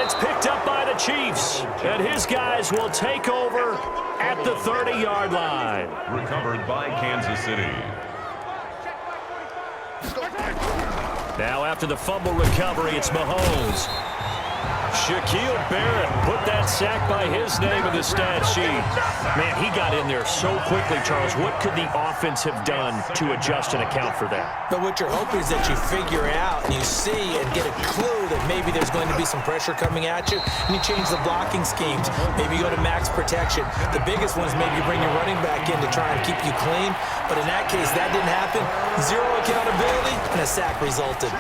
it's picked up by the Chiefs. And his guys will take over at the 30-yard line. Recovered by Kansas City. Now after the fumble recovery, it's Mahomes. Shaquille Barrett put that sack by his name in the stat sheet. Man, he got in there so quickly, Charles. What could the offense have done to adjust and account for that? But what you're hoping is that you figure out and you see and get a clue that maybe there's going to be some pressure coming at you, and you change the blocking schemes. Maybe you go to max protection. The biggest one is maybe you bring your running back in to try and keep you clean. But in that case, that didn't happen. Zero accountability, and a sack resulted.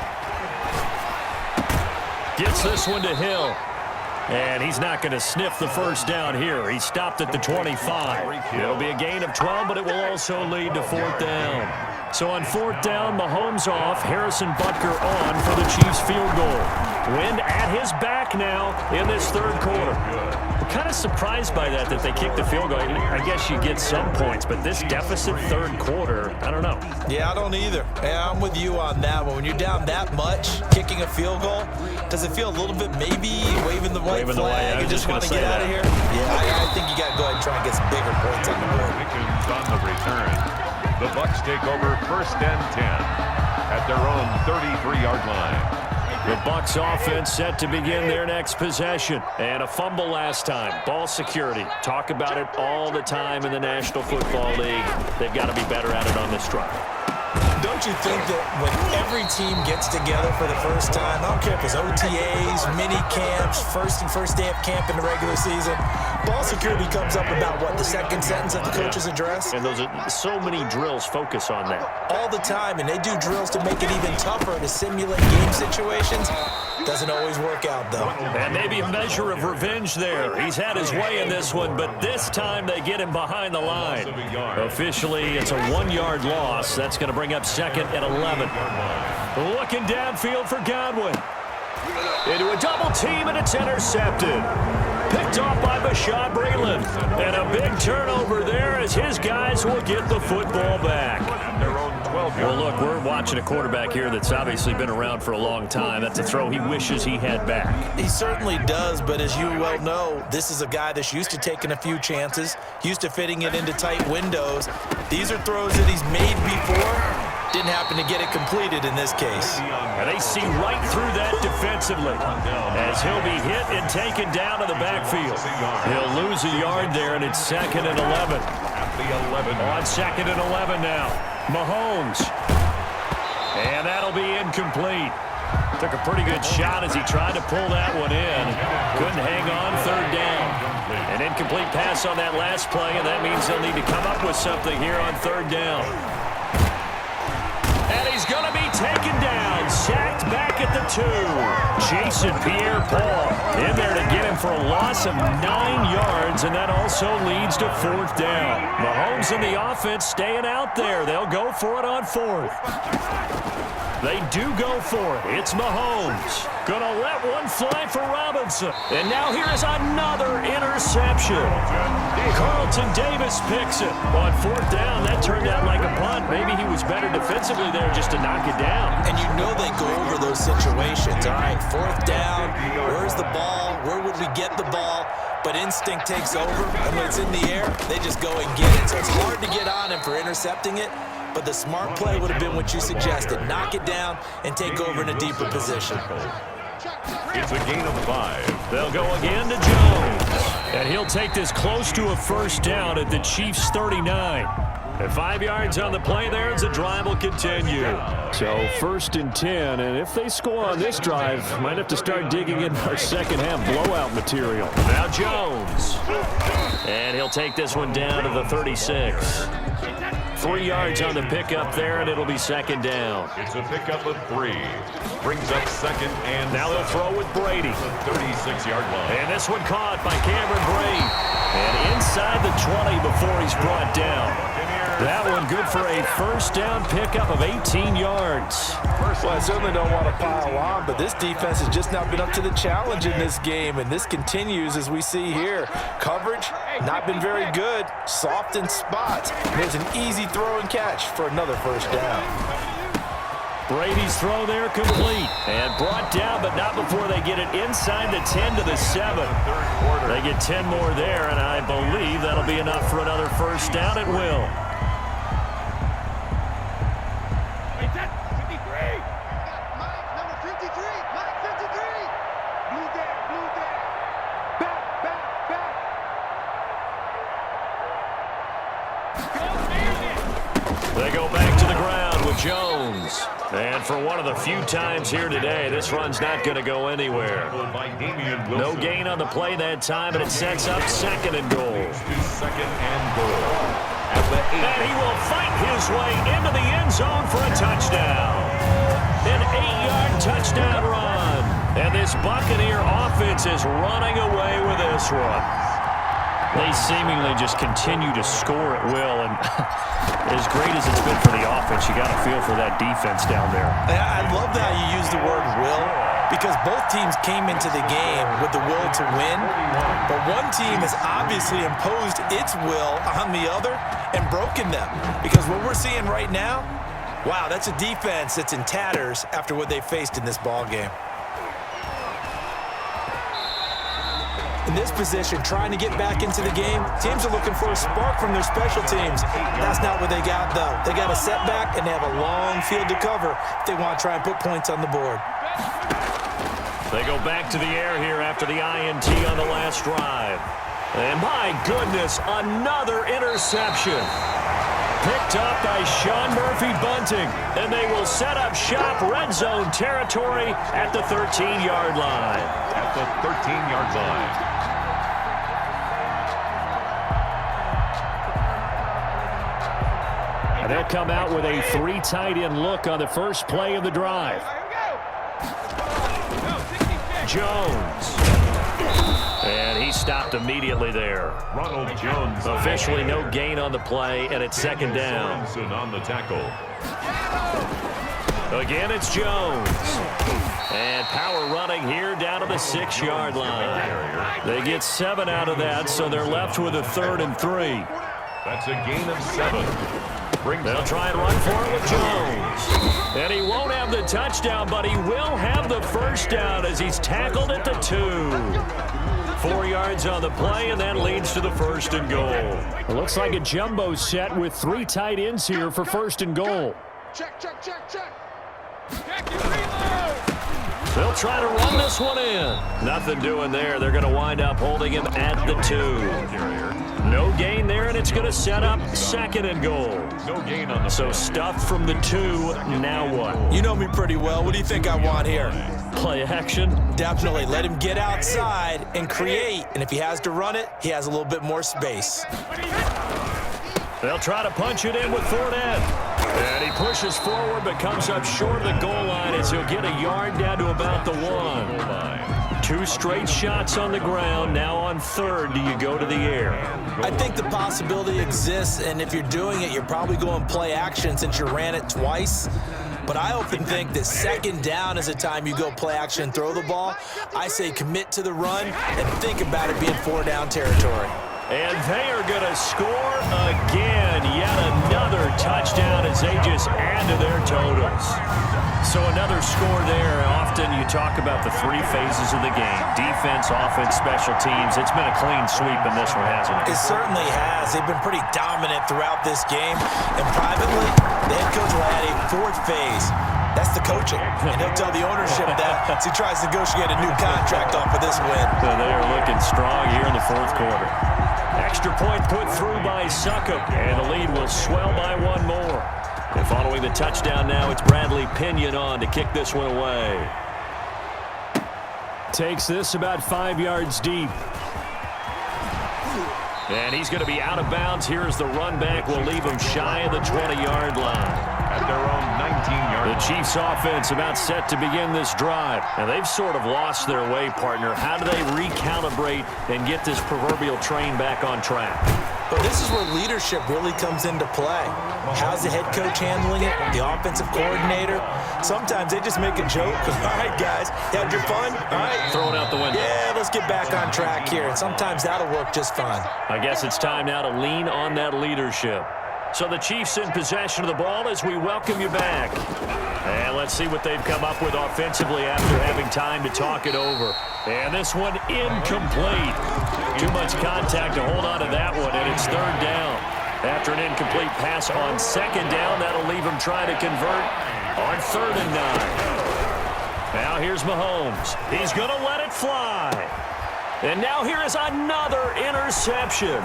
Gets this one to Hill. And he's not going to sniff the first down here. He stopped at the 25. It'll be a gain of 12, but it will also lead to fourth down. So on fourth down, Mahomes off, Harrison Butker on for the Chiefs field goal. Wind at his back now in this third quarter. I'm kind of surprised by that they kicked the field goal. I guess you get some points, but this deficit third quarter, I don't know. Yeah, I don't either. Yeah, I'm with you on that one. When you're down that much, kicking a field goal, does it feel a little bit maybe waving the white flag and just want to get out of here? Yeah, I think you got to go ahead and try and get some bigger points on the board. On the return. The Bucs take over first and 10 at their own 33-yard line. The Bucs offense set to begin their next possession. And a fumble last time. Ball security. Talk about it all the time in the National Football League. They've got to be better at it on this drive. Don't you think that when every team gets together for the first time, I don't care if it's OTAs, mini camps, first day of camp in the regular season, ball security comes up about, what, the second sentence of the coach's address? And those are so many drills focus on that. All the time, and they do drills to make it even tougher to simulate game situations. Doesn't always work out, though. And maybe a measure of revenge there. He's had his way in this one, but this time they get him behind the line. Officially, it's a 1-yard loss. That's going to bring up second and 11. Looking downfield for Godwin. Into a double team, and it's intercepted. Picked off by Bashaud Breeland. And a big turnover there as his guys will get the football back. Well, look, we're watching a quarterback here that's obviously been around for a long time. That's a throw he wishes he had back. He certainly does, but as you well know, this is a guy that's used to taking a few chances, used to fitting it into tight windows. These are throws that he's made before. Didn't happen to get it completed in this case. And they see right through that defensively as he'll be hit and taken down to the backfield. He'll lose a yard there, and it's second and 11. On second and 11 now. Mahomes. And that'll be incomplete. Took a pretty good shot as he tried to pull that one in. Couldn't hang on third down. An incomplete pass on that last play, and that means they'll need to come up with something here on third down. And he's going to be taken down, sacked back at the 2. Jason Pierre-Paul in there to get him for a loss of 9 yards, and that also leads to fourth down. Mahomes and the offense staying out there. They'll go for it on fourth. They do go for it. It's Mahomes. Gonna let one fly for Robinson. And now here is another interception. Carlton Davis picks it. On fourth down, that turned out like a punt. Maybe he was better defensively there just to knock it down. And you know they go over those situations. All right, fourth down, where's the ball? Where would we get the ball? But instinct takes over, and when it's in the air, they just go and get it. So it's hard to get on him for intercepting it. But the smart play would have been what you suggested. Knock it down and take over in a deeper position. It's a gain of 5. They'll go again to Jones. And he'll take this close to a first down at the Chiefs' 39. And 5 yards on the play there as the drive will continue. So first and 10, and if they score on this drive, might have to start digging in our second half blowout material. Now Jones. And he'll take this one down to the 36. 3 yards on the pickup there, and it'll be second down. It's a pickup of 3. Brings up second and now they'll throw with Brady. 36-yard line. And this one caught by Cameron Brate. And inside the 20 before he's brought down. That one good for a first down pickup of 18 yards. Well, I certainly don't want to pile on, but this defense has just not been up to the challenge in this game, and this continues as we see here. Coverage, not been very good. Soft in spots. There's an easy throw and catch for another first down. Brady's throw there complete. And brought down, but not before they get it inside the 10 to the 7. They get 10 more there, and I believe that'll be enough for another first down at will. They go back to the ground with Jones. And for one of the few times here today, this run's not going to go anywhere. No gain on the play that time, and it sets up second and goal. And he will fight his way into the end zone for a touchdown. An 8-yard touchdown run. And this Buccaneer offense is running away with this one. They seemingly just continue to score at will, and as great as it's been for the offense, you got to feel for that defense down there. I love how you use the word will, because both teams came into the game with the will to win, but one team has obviously imposed its will on the other and broken them, because what we're seeing right now, wow, that's a defense that's in tatters after what they faced in this ball game. In this position, trying to get back into the game, teams are looking for a spark from their special teams. That's not what they got, though. They got a setback, and they have a long field to cover if they want to try and put points on the board. They go back to the air here after the INT on the last drive. And my goodness, another interception. Picked up by Sean Murphy-Bunting. And they will set up shop red zone territory at the 13-yard line. At the 13-yard line. And they'll come out with a 3 tight end look on the first play of the drive. Jones. And he stopped immediately there. Ronald Jones. Officially no gain on the play, and it's second down. On the tackle. Again, it's Jones. And power running here down to the 6-yard line. They get 7 out of that, so they're left with a 3rd and 3. That's a gain of 7. They'll try and run for it with Jones. And he won't have the touchdown, but he will have the first down as he's tackled at the 2. 4 yards on the play, and that leads to the 1st and goal. It looks like a jumbo set with 3 tight ends here for 1st and goal. Check. They'll try to run this one in. Nothing doing there. They're going to wind up holding him at the 2. No gain there, and it's going to set up 2nd and goal. No gain on the So stuffed from the 2. Now what? You know me pretty well. What do you think I want here? Play action? Definitely. Let him get outside and create. And if he has to run it, he has a little bit more space. They'll try to punch it in with Fournette. And he pushes forward but comes up short of the goal line as he'll get a yard down to about the 1. 2 straight shots on the ground. Now on 3rd, do you go to the air? I think the possibility exists, and if you're doing it, you're probably going play action since you ran it twice. But I often think that 2nd down is the time you go play action and throw the ball. I say commit to the run and think about it being 4-down territory. And they are going to score again. Yet another touchdown as they just add to their totals. So another score there. Often you talk about the 3 phases of the game. Defense, offense, special teams. It's been a clean sweep in this one, hasn't it? It certainly has. They've been pretty dominant throughout this game. And privately, the head coach will add a 4th phase. That's the coaching. And he'll tell the ownership that as he tries to negotiate a new contract off of this win. So they are looking strong here in the 4th quarter. Extra point put through by Succop, and the lead will swell by 1 more. And following the touchdown now, it's Bradley Pinion on to kick this one away. Takes this about 5 yards deep. And he's going to be out of bounds. Here's the run back. Will leave him shy of the 20-yard line. At their own 19-yard line. The Chiefs offense about set to begin this drive. And they've sort of lost their way, partner. How do they recalibrate and get this proverbial train back on track? But this is where leadership really comes into play. How's the head coach handling it? The offensive coordinator? Sometimes they just make a joke. All right, guys, you had your fun? All right. Throw it out the window. Yeah, let's get back on track here. And sometimes that'll work just fine. I guess it's time now to lean on that leadership. So the Chiefs in possession of the ball as we welcome you back. And let's see what they've come up with offensively after having time to talk it over. And this one incomplete. Too much contact to hold on to that one, and it's third down. After an incomplete pass on second down, that'll leave him trying to convert on 3rd and 9. Now here's Mahomes. He's going to let it fly. And now here is another interception.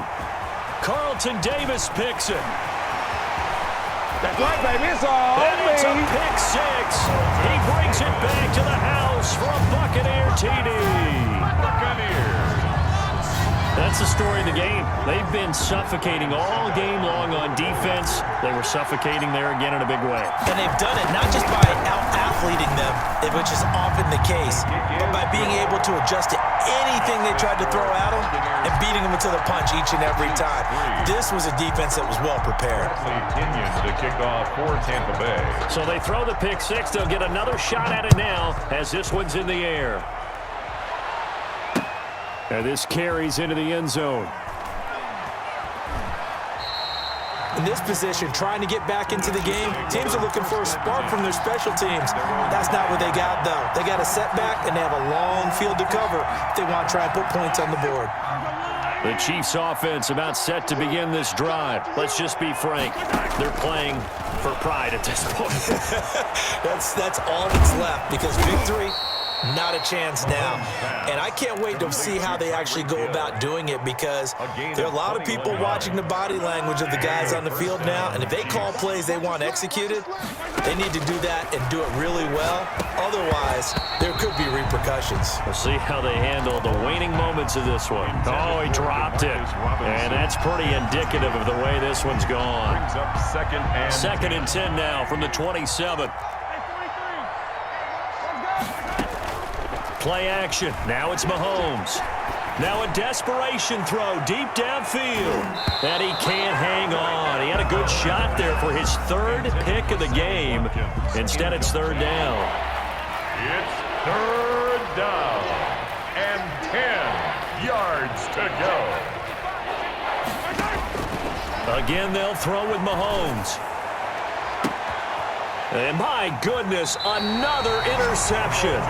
Carlton Davis picks it. That's right, baby. It's all And it's a me. pick 6. He brings it back to the house for a Buccaneer TD. Buccaneers. That's the story of the game. They've been suffocating all game long on defense. They were suffocating there again in a big way. And they've done it not just by out-athleting them, which is often the case, but by being able to adjust to anything they tried to throw at them and beating them to the punch each and every time. This was a defense that was well prepared. Kenyon to kick off for Tampa Bay. So they throw the pick 6. They'll get another shot at it now as this one's in the air. And this carries into the end zone. In this position, trying to get back into the game, teams are looking for a spark from their special teams. That's not what they got, though. They got a setback, and they have a long field to cover if they want to try and put points on the board. The Chiefs offense about set to begin this drive. Let's just be frank. They're playing for pride at this point. That's all that's left, because victory, not a chance now. And I can't wait to see how they actually go about doing it, because there are a lot of people watching the body language of the guys on the field now, and if they call plays they want executed, they need to do that and do it really well. Otherwise, there could be repercussions. We'll see how they handle the waning moments of this one. Oh, he dropped it. And that's pretty indicative of the way this one's gone. Brings up second and 10 now from the 27. Play action. Now it's Mahomes. Now a desperation throw deep downfield. And he can't hang on. He had a good shot there for his 3rd pick of the game. Instead, it's 3rd down. It's 3rd down and 10 yards to go. Again, they'll throw with Mahomes. And my goodness, another interception.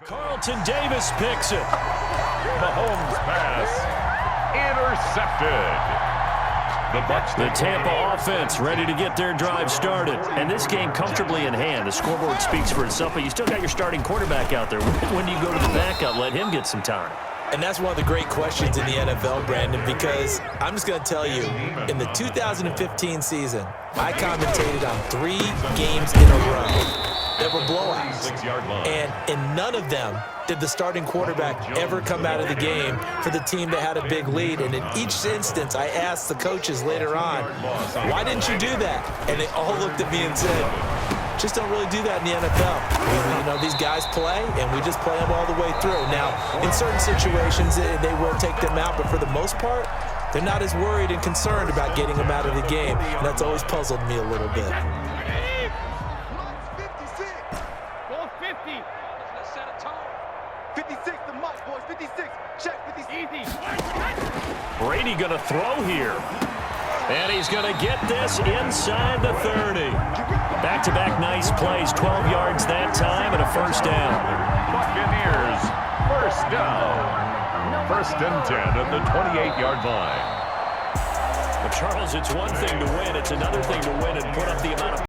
Carlton Davis picks it. Mahomes pass intercepted. The Tampa offense ready to get their drive started. And this game comfortably in hand. The scoreboard speaks for itself, but you still got your starting quarterback out there. When do you go to the backup? Let him get some time. And that's one of the great questions in the NFL, Brandon, because I'm just going to tell you, in the 2015 season, I commentated on 3 games in a row that were blowouts. And in none of them did the starting quarterback ever come out of the game for the team that had a big lead. And in each instance, I asked the coaches later on, why didn't you do that? And they all looked at me and said, just don't really do that in the NFL. These guys play, and we just play them all the way through. Now, in certain situations, they will take them out, but for the most part, they're not as worried and concerned about getting them out of the game, and that's always puzzled me a little bit. Go 50. Let's set a tone. 56, the mark, boys. 56. Check 56. Easy. Brady going to throw here. And he's going to get this inside the 30. Back-to-back nice plays, 12 yards that time and a first down. Buccaneers, first down. First and 10 at the 28-yard line. But Charles, it's one thing to win. It's another thing to win in